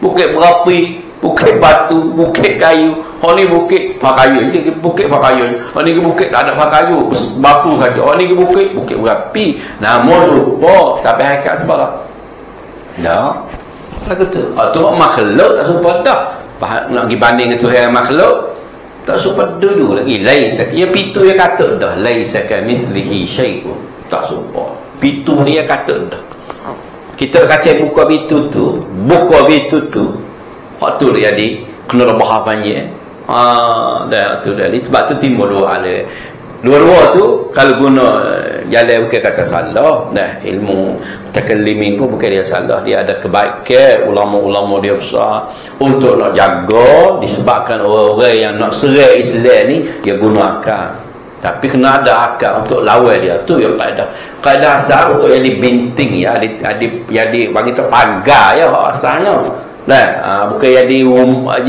bukit berapi, bukit batu, bukit kayu. Hak ni bukit kayu, ni bukit kayu. Hak ni bukit tak ada kayu, batu saja. Hak ni bukit berapi. Nama serupa, tapi hakikat serupa tak? Dah. Lagu tu. Tu makhluk tak serupa dah. Nak pergi banding dengan Tuhan makhluk tak serupa dulu lagi. Laisa, ya pitu dia kata dah, laisa kamithlihi syai'un. Tak serupa. Pitu dia kata dah. Kita kaca buka pitu tu, hak tu dia jadi kena bahawannya. Dah tu dah. Sebab tu timbul dua ada. Dua-dua tu kalau guna jalan bukan kata salah. Ilmu mutakallimin pun bukan dia salah. Dia ada kebaikan, ulama-ulama dia besar untuk nak jaga, disebabkan orang-orang yang nak serai Islam ni dia guna akal. Tapi kena ada akal untuk lawan dia. Tu yang kaedah asal untuk yang dibinting ya, jadi bagi terpagar ya asalnya. Bukan jadi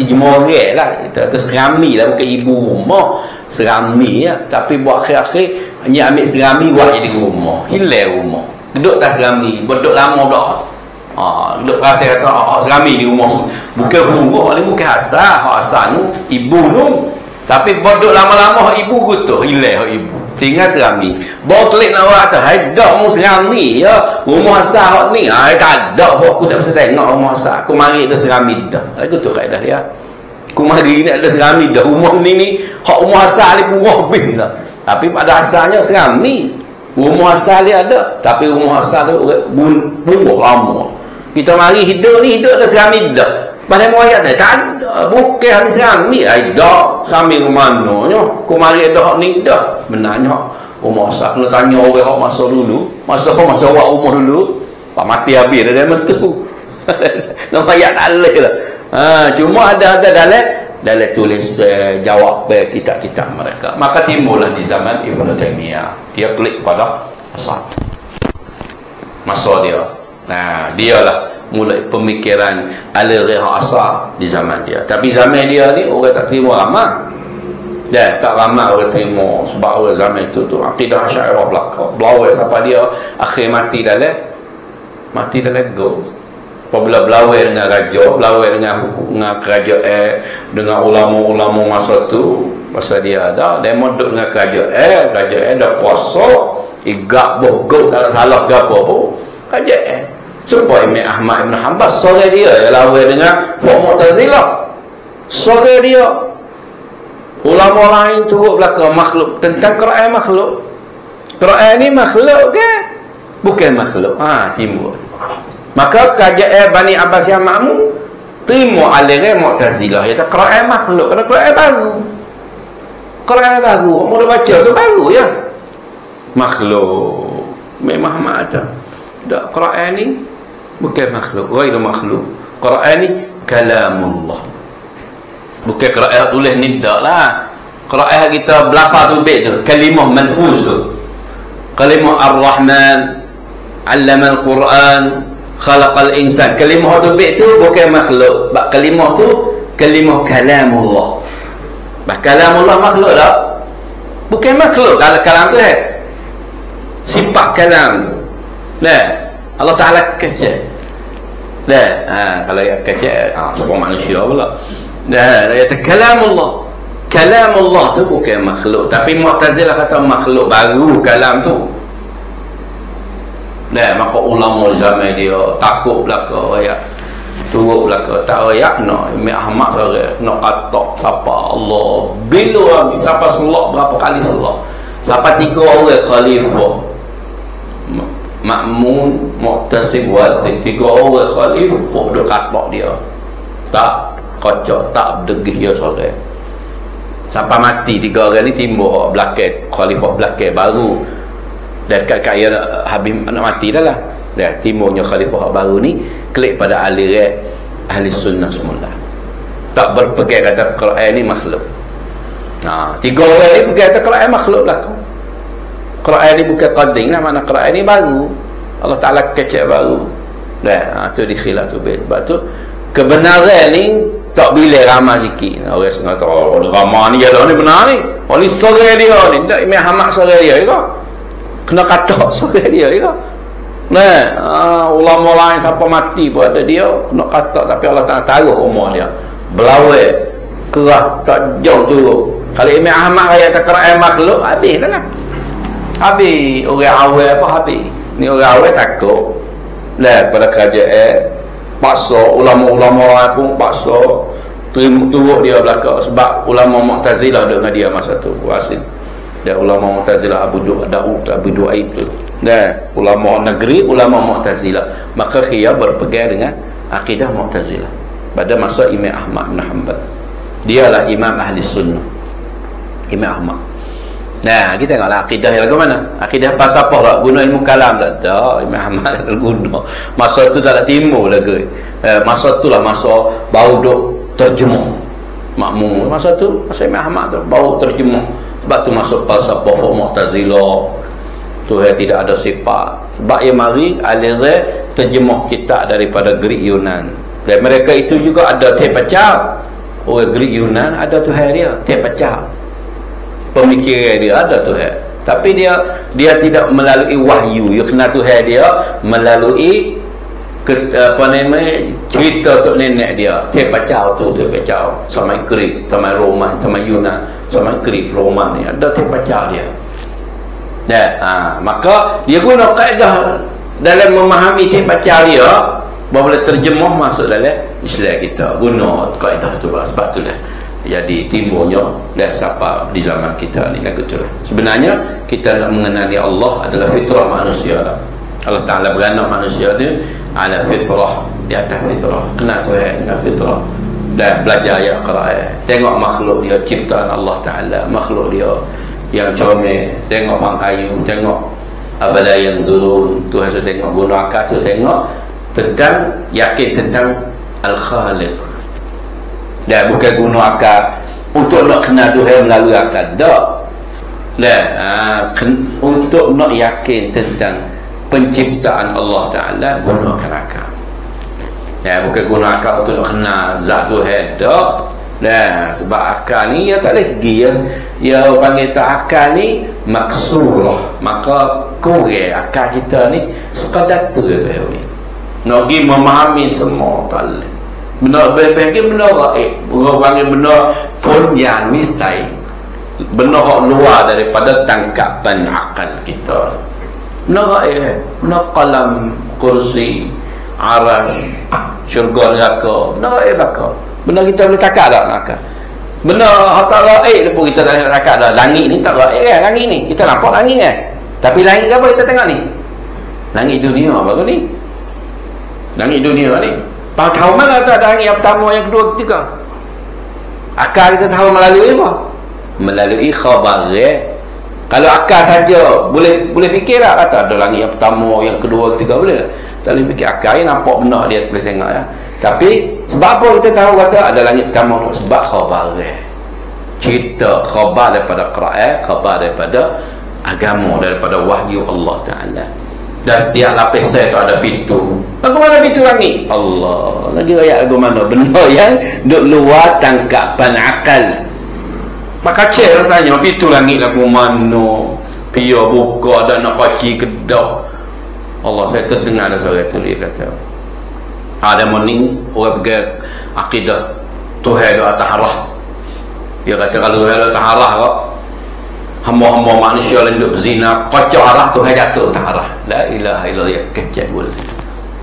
jemorek lah, kita serami lah, bukan ibu rumah serami ya. Tapi buat akhir-akhir ni ambil serami buat jadi rumah, hilang rumah, duduk tak serami, duduk lama dah. Duduk rasa kata serami di rumah, bukan rumah ni, bukan asal tu ibu tu. Tapi duduk lama-lama ibu kutuh, hilang ibu, tinggal serami. Bawa telik nak buat atas, dak mu serami ya. Rumah asal ni, tak ada. Aku tak bisa tengok rumah asal. Aku mari ada serami dah. Aku tu kaedah dia. Aku mari ni ada serami dah. Rumah ni, hak rumah asal ni purah habis dah. Tapi pada asalnya serami. Rumah asal dia ada. Tapi rumah asal tu purah lama. Kita mari hidup ni, hidup ada serami dah. Pada muayat ni, tak ada. Bukan hari serami. Tak. Serami ke mananya. Aku mari ada hak ni dah. Benarnya rumah asal kena tanya orang hak masa dulu. Masa awak rumah dulu. Pak mati habis dah mentu. Nama ayat tak boleh lah. Cuma ada dalam tulis jawab kitab-kitab mereka. Maka timbullah di zaman Ibn Taymiyah. Dia klik pada asal. Masa dia. Dialah mulai pemikiran al-riha asal di zaman dia. Tapi zaman dia ni orang tak terima ramai. Tak ramai orang terima sebab orang zaman itu tu akidah Asy'ariyah belawai sampai dia akhir mati dalam go. Apabila belawai dengan raja, belawai dengan kerajaan, dengan ulama-ulama masa tu, masa dia ada modok dengan kerajaan dah kuasa, igak bogok tak salah ke apa pun kerajaan. Sebab Imam Ahmad Ibn Hanbal sore dia lawai dengan Mu'tazilah. Sore dia ulama lain turut belakang makhluk, tentang Quran makhluk. Quran ni makhluk ke? Bukan makhluk. Timbul. Maka kerajaan Bani Abbas yang makmum terima aliran Mu'tazilah. Dia kata Quran makhluk, kerana Quran baru. Quran baru, mula baca tu baru ya. Makhluk. Memang ada. Tak, Quran ni bukan makhluk, ghairu makhluk. Quran ni kalamullah. Bukan Quran tulis ni dak lah. Quran kita belafaz tu baik tu, kalimah manfuz tu. Kalimah Ar-Rahman 'allama al-Quran, khalaqal insan. Kalimah tu baik tu bukan makhluk. Bak kalimah tu kalimah kalamullah. Bah kalamullah makhluk tak? Bukan makhluk. Kalau kalam tu sifat kalam. Allah Ta'ala kecil. Kalau kecil sebab manusia pula. Dah, dia kata kalamullah. Kalamullah tu bukan makhluk, tapi Mu'tazilah kata makhluk baru kalam tu. Dah, maka ulama zaman dia takut belaka ayat. Turut belaka tak ayat nak Imam Ahmad nak kata siapa Allah bila ambil siapa selak berapa kali selak. Siapa 3 orang khalifah. Ma'mun, Mu'tasim, Wazir, 3 orang khalifah duk katak dia. Tak kocok, tak berdegih dia sore. Sampai mati 3 orang ni timbul belakang khalifah belakang baru. Dan kat dia habis nak mati dah lah. Dah timbulnya khalifah baru ni klik pada aliran ahli sunnah semula. Tak berpegang kata Quran ni makhluk. 3 orang ni pegang kata Quran makhluk belaka. Quran ni bukan qadim lah, mana Quran ni baru. Allah Ta'ala kecek baru. Dah, tu dikhilaf tu. Sebab tu kebenaran ni tak bila ramah sikit. Orang setengah tu, ramah ni jalan ni benar ni. Ni sore dia ni. Tak Imam Ahmad sore dia ke? Kena katak sore dia ke? Ulama lain siapa mati pun ada dia kena katak, tapi Allah Ta'ala taruh umur dia. Belawai, kerah, tak jauh turun. Kalau Imam Ahmad raya tak Quran makhluk, habis dah lah. Habis. Orang awal apa habis. Ni orang awal takut. Pada kerajaan. Paksa ulama-ulama lain pun paksa turut dia belakang. Sebab ulama Mu'tazilah dengan dia masa tu Wasil. Dan ulama Mu'tazilah Abu Du'aib tu. Dan ulama negeri, ulama Mu'tazilah. Maka dia berpegang dengan akidah Mu'tazilah pada masa Imam Ahmad bin Hanbal. Dialah imam ahli sunnah, Imam Ahmad. Nah, kita tengoklah akidah yang lagu mana. Akidah pasal apa tak guna ilmu kalam tak? Tak, Imam Ahmad guna. Masa tu tak ada timbul lagi. Masa tu lah masa baru duk terjemah makmum. Masa tu masa Imam Ahmad tu baru terjemah. Sebab tu masuk falsafah Mu'tazilah. Tuhan tidak ada sifat. Sebab ia mari aliran terjemah kitab daripada Greek Yunan. Dan mereka itu juga ada tepacah. Orang Greek Yunan ada Tuhan dia, tepacah. Pemikiran dia ada Tuhan. Tapi dia tidak melalui wahyu. Dia kenal Tuhan dia melalui cerita tok nenek dia. Tepacah tu tepacah. Sama Greek, sama Roman, sama Yunan, sama Greek, Roman ni ada tepacah dia. Maka dia guna kaedah dalam memahami tepacah dia. Bahawa terjemah masuk dalam Islam kita. Guna kaedah tu lah. Sebab tu lah jadi timbulnya dan siapa di zaman kita ni lagu tu lah. Sebenarnya kita nak mengenali Allah adalah fitrah manusia lah. Allah Ta'ala beranak manusia ni ala fitrah, di atas fitrah, kenal Tuhan dengan fitrah dan belajar ayat Quran, tengok makhluk dia ciptaan Allah Ta'ala, makhluk dia yang comel, tengok bangkayu, tengok afala yanzurun, Tuhan sudah tengok guna akal tu, tengok tentang yakin tentang Al-Khaliq. Dan bukan guna akal untuk nak kenal Tuhan melalui akal. Tak. Untuk nak yakin tentang penciptaan Allah Ta'ala, gunakan akal. Bukan guna akal untuk nak kenal zat Tuhan. Tak. Sebab akal ni ya tak lagi ya panggil tak akal ni maksurah. Maka kurang akal kita ni sekadar tu Tuhan ni. Nak pergi memahami semua tak boleh. Benar bagi benar gaib, orang panggil benar punyan misai, benar luar daripada tangkapan akal kita. Benar gaib, benar qalam, kursi, arash, syurga neraka, benar gaib belaka. Benar kita boleh takak tak neraka? Benar tak gaib pun kita tak takak dah. Langit ni tak gaib kan? Langit ni kita nampak langit kan? Tapi langit apa kita tengok ni? Langit dunia apa ni? Langit dunia ni. Tahu mana tak ada langit yang pertama, yang kedua, ketiga? Akal kita tahu melalui apa? Melalui khabar. Kalau akal saja boleh fikir tak kata ada langit yang pertama, yang kedua, ketiga, boleh tak? Tak boleh fikir. Akal ni nampak benar dia boleh tengok ya. Tapi sebab apa kita tahu kata ada langit pertama? Sebab khabar. Cerita khabar daripada Quran, khabar daripada agama, daripada wahyu Allah Ta'ala. Dan setiap lapisan itu ada pintu. Bagaimana pintu langit? Allah. Lagi ayat lagu mana? Benda yang duk luar tangkapan akal. Maka cik tanya, pintu langit lagu mana? Pia buka dan nak paci kedak. Allah, saya terdengar ada suara itu dia kata. Ada morning orang pergi akidah Tuhan duk atas arah. Dia kata kalau Tuhan duk atas arah kok, hamba-hamba manusia lain duk berzina, kocok arah, Tuhan jatuh atas arah. La ilaha illallah, ya kecek boleh.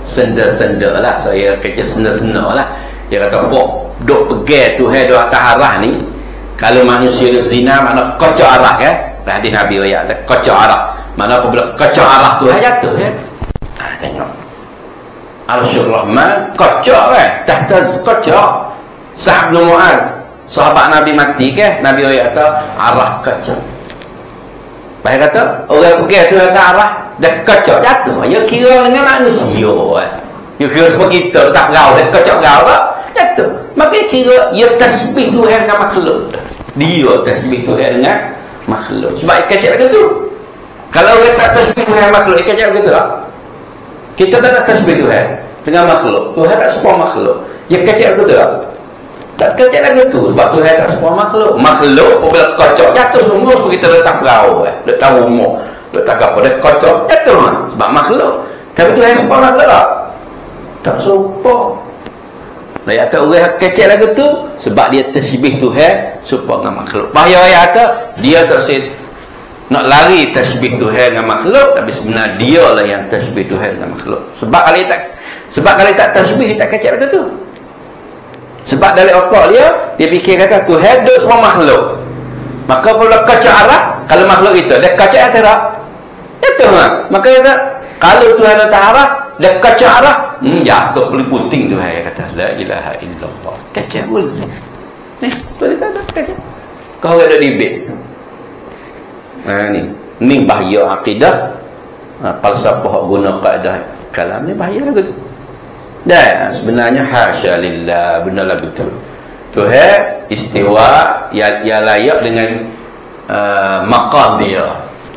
Senda-senda lah, saya kecek senda-senda lah. Dia kata fok duk pegang Tuhan duk atas arah ni, kalau manusia duk berzina makna kocok arah kan. Hadis Nabi ayat kocok arah. Mana apabila kocok arah Tuhan jatuh kan. Tengok. Arsyur Rahman kocok kan, tahta kocok. Sa'ad bin Mu'az, sahabat Nabi mati ke, Nabi kata arah kocok. Baik kata orang pergi tu kata arah dah kocok jatuh. Ya kira dengan manusia ya kira seperti kita tak gaul dah kocok gaul tak jatuh. Maka kira ia tasbih Tuhan dengan makhluk. Dia tasbih Tuhan dengan makhluk. Sebab kecil lagu tu. Kalau orang tak tasbih Tuhan makhluk, kecil lagu tu tak? Kita tak nak tasbih Tuhan dengan makhluk. Tuhan tak semua makhluk. Ya kecil lagu tu tak? Tak kecil lagu tu. Sebab Tuhan tak semua makhluk. Makhluk apabila kocok jatuh semua, sebab kita letak berau. Letak umur. Letak apa. Dia kocok jatuh. Sebab makhluk. Tapi Tuhan semua makhluk tak? Tak serupa. Ayat kata orang kecil lagu tu sebab dia tasbih Tuhan serupa dengan makhluk. Bahaya ayat kata dia tak nak lari tasbih Tuhan dengan makhluk, tapi sebenarnya dia lah yang tasbih Tuhan dengan makhluk. Sebab kalau tak tasbih tak kecil lagu tu. Sebab dari otak dia fikir kata Tuhan duk semua makhluk. Maka apabila kacau arah, kalau makhluk itu dia kacau atas tak? Itu lah. Maka dia kata kalau Tuhan atas arah, dia kacau arah, jatuh paling puting Tuhan. Dia kata la ilaha illallah. Kacau boleh. Tu dia kata kacau. Kau ada debate. Ni bahaya akidah. Falsafah guna kaedah kalam ni bahaya lagu tu. Dan sebenarnya hasya lillah, benar lagu tu. Tuhan istiwa ya layak dengan maqam dia,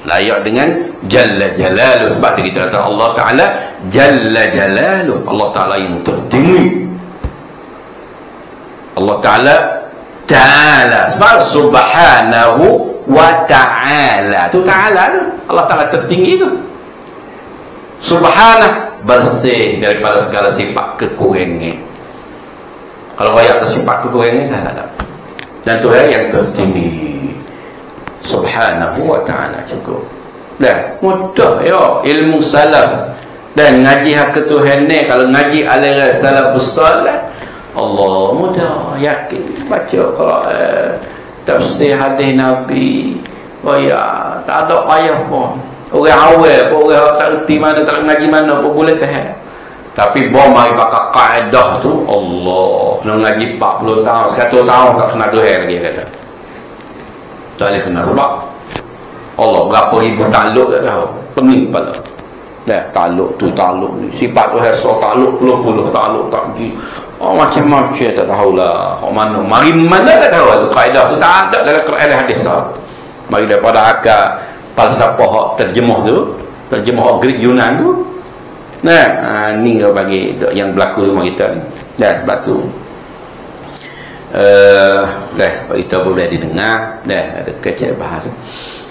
layak dengan jalla jalaluh. Sebab tu kita kata Allah Ta'ala jalla jalaluh, Allah Ta'ala yang tertinggi. Allah Ta'ala ta'ala, sebab subhanahu wa ta'ala, tu ta'ala tu Allah Ta'ala tertinggi tu. Subhanah, bersih daripada segala sifat kekurangan. Kalau banyak sifat kekurangan tak ada. Dan Tuhan yang tertinggi subhanahu wa ta'ala cukup. Dah mudah ya ilmu salaf. Dan ngaji hak Tuhan ni, kalau ngaji aliran salafus salih, Allah mudah, yakin baca Quran, tafsir hadis Nabi, ya tak ada payah pun. Orang awal pun, orang tak erti mana, tak ngaji mana pun boleh tahan. Tapi bom mari pakai kaedah tu, Allah kena ngaji 40 tahun, 100 tahun tak kena Tuhan lagi kata. Tak boleh kena. Sebab Allah berapa ribu takluk tak tahu. Pening kepala. Dah takluk tu takluk ni. Sifat Tuhan so takluk, puluh-puluh takluk tak pergi. Oh macam-macam tak tahulah. Oh mana, mari mana tak tahu. Kaedah tu tak ada dalam Quran hadis. Mari daripada akal falsafah terjemah tu, terjemah Greek Yunan tu. Nah, ni kalau bagi yang berlaku rumah kita ni. Dah sebab tu dah kita boleh didengar, dah ada kecil bahasa.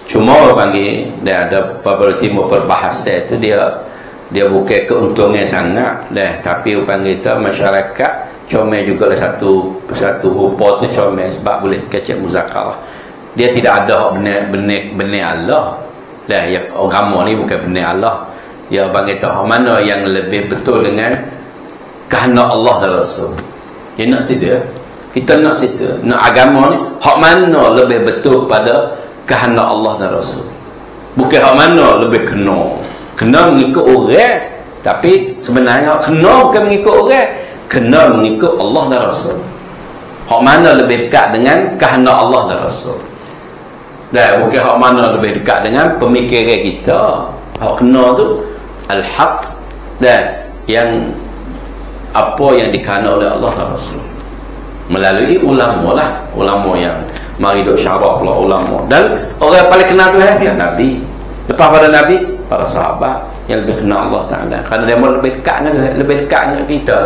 Cuma bagi dah ada beberapa timur perbahasan tu dia bukan keuntungan sangat dah, tapi panggil kita masyarakat comel juga lah satu rupa tu comel sebab boleh kecil muzakarah. Dia tidak ada benar Allah dah, ya agama ni bukan benar Allah. Ya bagi tahu mana yang lebih betul dengan kehendak Allah dan Rasul. Dia nak situ, kita nak situ, nak agama ni hak mana lebih betul pada kehendak Allah dan Rasul. Bukan hak mana lebih kena mengikut orang, tapi sebenarnya hak kena bukan mengikut orang, kena mengikut Allah dan Rasul. Hak mana lebih dekat dengan kehendak Allah dan Rasul. Dan bukan hak mana lebih dekat dengan pemikiran kita. Hak kena tu al-haq dan yang apa yang dikana oleh Allah dan Rasul melalui ulama lah, ulama yang mari duk syarah pula ulama. Dan orang paling kenal tu ya Nabi, lepas pada Nabi para sahabat yang lebih kenal Allah Ta'ala, kerana dia lebih dekat dengan kita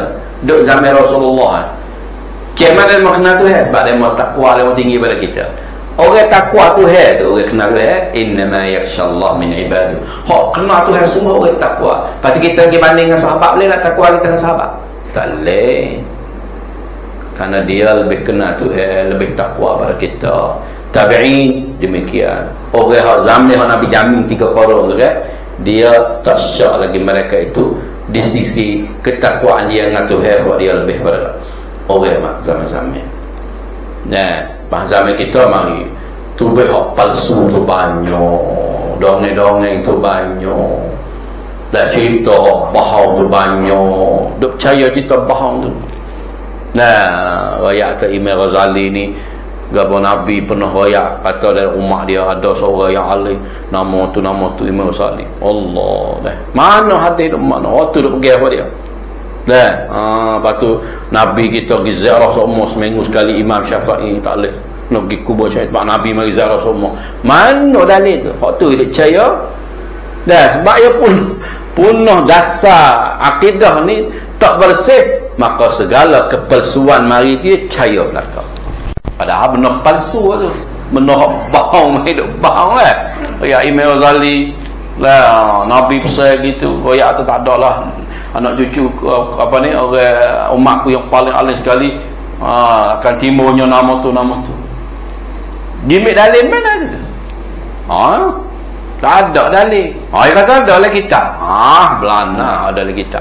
duk zaman Rasulullah. Cuma dia mahu kenal tu sebab dia mahu takwa, dia mahu tinggi pada kita. Orang takwa Tuhan tu, orang kenal Tuhan, innama yakhshallah min ibadu. Hak kenal Tuhan semua orang takwa. Lepas tu kita pergi banding dengan sahabat, boleh tak takwa kita dengan sahabat? Tak boleh. Kerana dia lebih kenal Tuhan, lebih takwa pada kita. Tabi'in demikian. Orang yang zaman yang Nabi jamin 3 korong tu kan, dia tak syak lagi mereka itu di sisi ketakwaan dia dengan Tuhan, dia lebih pada orang zaman-zaman. Nah, pada zaman kita mari tu hak palsu tu banyak, dongeng-dongeng tu banyak, dah cerita bohong tu banyak, duk percaya cerita bohong tu. Nah, rakyat kata Imam Ghazali ni Gabung Nabi pernah rakyat kata dalam umat dia ada seorang yang alim, nama tu Imam Ghazali. Allah dah. Mana hadis tu mana? Waktu duk pergi apa dia? Dah. Lepas tu Nabi kita pergi ziarah semua seminggu sekali Imam Syafi'i tak boleh. Nak pergi kubur Syekh Nabi mari ziarah semua. Mana dalil tu? Hak tu dia percaya. Dah sebab dia pun punah dasar akidah ni tak bersih, maka segala kepalsuan mari dia percaya belaka. Padahal benda palsu tu, benda bohong, hidup bohong lah. Ya Imam Ghazali lah, Nabi pesan gitu, royak tu tak ada lah. Anak cucu apa ni, orang umatku yang paling alim sekali akan timurnya nama tu. Gimik dalil mana tu? Tak ada dalil. Dia kata ada lah kita. Belana ada lah kita.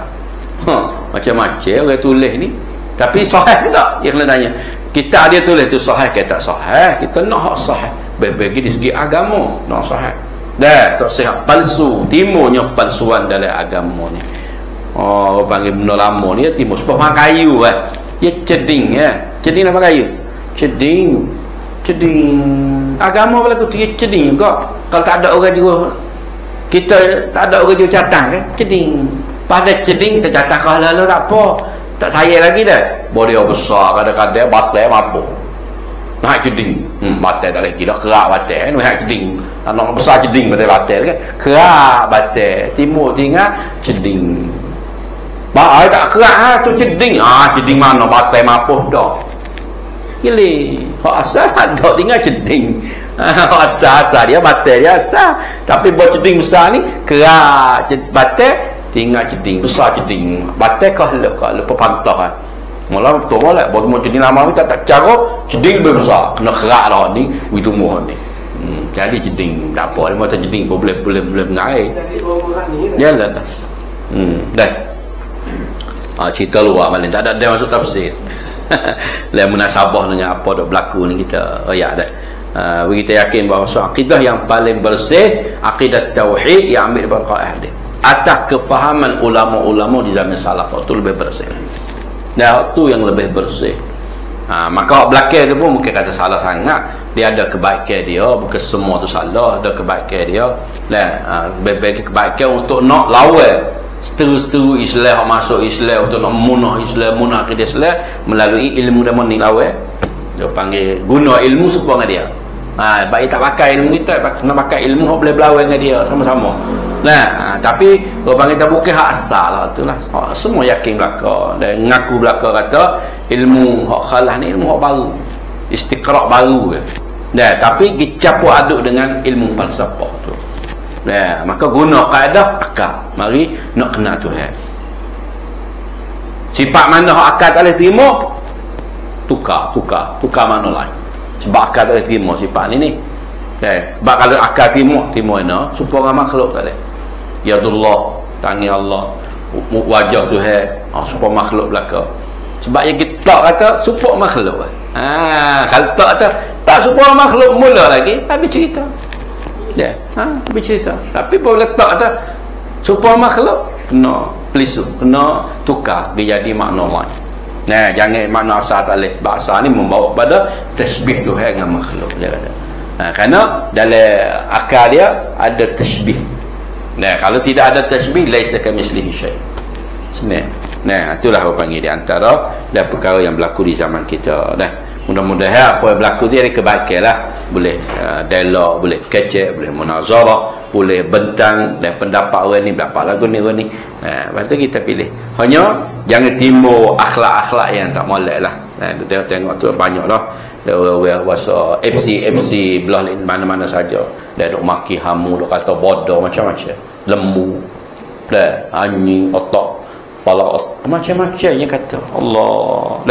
Macam-macam orang tulis ni. Tapi sahih tak? Dia kena tanya. Kita dia tulis tu sahih ke tak sahih? Kita nak hak sahih. Bagi di segi agama nak sahih. Dah tak sahih palsu. Timurnya palsuan dalam agama ni. Orang panggil benda lama ni timur. Sebab makan kayu kan. Dia ceding ya. Ceding apa kayu? Ceding. Agama pula tu dia ceding juga. Kalau tak ada orang juga, kita tak ada orang juga catang kan? Ceding. Pada ceding kita catang kalau tak apa. Tak saya lagi dah. Bodi besar kadang-kadang batai mampu. Nak ceding. Batai tak lagi dah kerak batai. Nak ceding. Anak besar ceding batai kan. Kerak batai. Timur tinggal ceding. Ba tak kerak tu ceding. Ceding mana batai mampu dah. Gili. Hak asal ada tinggal ceding. Asal dia batai dia asal. Tapi buat ceding besar ni kerak batai tinggal ceding besar ceding batai kah lepas pantah kan. Mula betul lah buat mau ceding lama ni tak cara ceding lebih besar kena kerak dah ni itu mohon ni. Jadi ceding tak apa dia macam ceding pun boleh mengair. Jalan dah. Dah. Cerita luar malam tak ada dia masuk tafsir. Lain munasabah dengan apa dah berlaku ni kita ayat dah. Kita yakin bahawa akidah yang paling bersih akidah tauhid yang ambil daripada hadis atas kefahaman ulama-ulama di zaman salaf itu lebih bersih. Dan itu yang lebih bersih. Maka belakang dia pun mungkin kata salah sangat. Dia ada kebaikan dia, bukan semua tu salah, ada kebaikan dia. Lebih kebaikan untuk nak lawan seteru-seteru Islam, masuk Islam, untuk nak munah akidah Islam melalui ilmu dan ni lawan. Dia panggil guna ilmu supaya dengan dia. Baik tak pakai ilmu kita, nak pakai ilmu hok boleh berlawan dengan dia sama-sama. Tapi orang kita bukan hak asal lah itulah. Semua yakin belaka dan ngaku belaka kata ilmu hak khalas ni ilmu hak baru. Istiqra' baru ke. Tapi dicampur aduk dengan ilmu falsafah tu. Maka guna kaedah akal. Mari nak kenal Tuhan. Sifat mana hak akal tak boleh terima, tukar mana lain. Sebab akal tak boleh terima sifat ni. Sebab kalau akal terima mana supaya makhluk tak boleh. Yadullah, tangan Allah, wajah Tuhan, supaya makhluk belaka. Sebab yang kita kata supaya makhluk. Kalau tak kata tak supaya makhluk mula lagi habis cerita. Habis cerita. Tapi bila tak kata supaya makhluk kena pelisuk, kena tukar dia jadi makna lain. Jangan makna asal tak boleh. Bahasa ni membawa pada tasbih Tuhan dengan makhluk dia kata. Kerana dalam akal dia ada tasbih. Kalau tidak ada tasbih laisa kamitslihi syai'. Itulah apa panggil di antara dan perkara yang berlaku di zaman kita. Mudah-mudahan apa yang berlaku tu ada kebaikan lah. Boleh dialog, boleh kecek, boleh munazarah, boleh bentang dan pendapat orang ni, pendapat lagu ni orang ni. Lepas tu kita pilih. Hanya jangan timbul akhlak-akhlak yang tak molek lah. Tengok tu banyak lah. Orang wasa FC belah mana-mana saja. Dia duk maki hamu, duk kata bodoh macam-macam. Lembu. Anjing, otak, kepala otak. Macam-macam yang kata. Allah.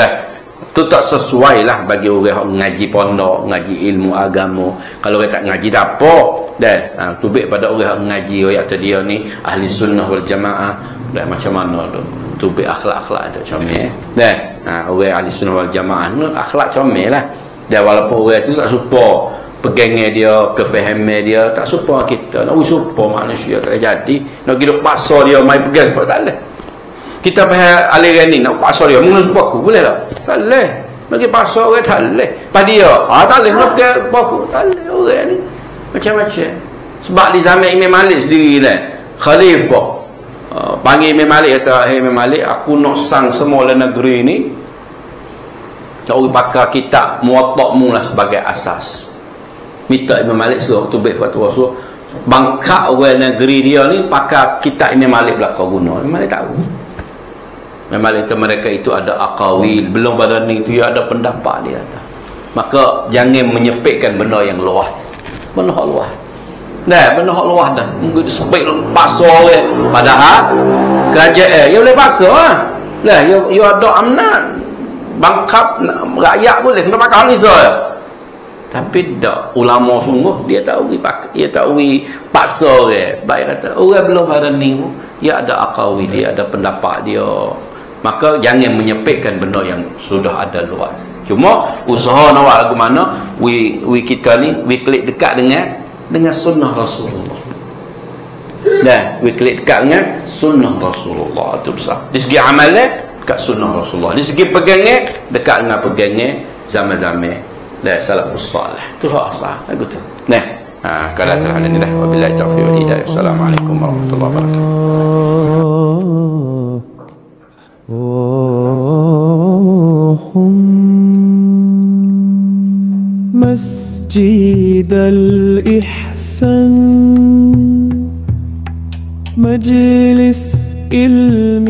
tu tak sesuai lah bagi orang yang ngaji pondok, ngaji ilmu agama. Kalau orang tak ngaji tak apa dah. Tubik pada orang yang ngaji ayat dia ni ahli sunnah wal jamaah dah macam mana tu. Tubik akhlak-akhlak tak comel dah. Orang ahli sunnah wal jamaah ni akhlak comel lah. Dan walaupun orang tu tak suka pegangnya dia, kefahaman dia tak serupa kita. Nak serupa manusia tak jadi. Nak hidup paksa dia mai pegang pun tak boleh. Kita faham aliran ni nak paksa dia mengurus aku boleh tak? Tak boleh. Bagi paksa orang tak boleh. Pada dia, tak boleh nak pegang aku. Tak boleh orang ni. Macam-macam. Sebab di zaman Imam Malik sendiri lah, khalifah panggil Imam Malik, kata, "Hey Imam Malik, aku nak sang semua negeri ni. Tak boleh pakai kitab Muwatta'mu lah sebagai asas." Minta Imam Malik suruh tubik fatwa suruh bangkak orang negeri dia ni pakai kitab Imam Malik belakang guna. Imam Malik tahu. Imam Malik kata mereka itu ada aqawil, belum pada ni tu ada pendapat dia ada. Maka jangan menyepitkan benda yang luas. Benda hak luas. Dah, benda hak luas dah. Mungkin sepik paksa orang. Padahal kerajaan dia boleh paksa ah. Nah, you ada amanat. Bangkap rakyat boleh kena pakai ni saja. Tapi tak, ulama sungguh dia tahu paksa orang. Baik kata orang belum ada ni, dia ada akawi, dia ada pendapat dia. Maka jangan menyepitkan benda yang sudah ada luas. Cuma usaha nak buat lagu mana kita ni klik dekat dengan sunnah Rasulullah. Dan klik dekat dengan sunnah Rasulullah. Itu besar. Di segi amalan dekat sunnah Rasulullah. Di segi pegangnya dekat dengan pegangnya zaman-zaman dah salafus salih. Tu asal aku tu. Nah, kalau terhadap ini dah wabillahi taufiq wal hidayah. Assalamualaikum warahmatullahi wabarakatuh. مسجد الإحسان مجلس علم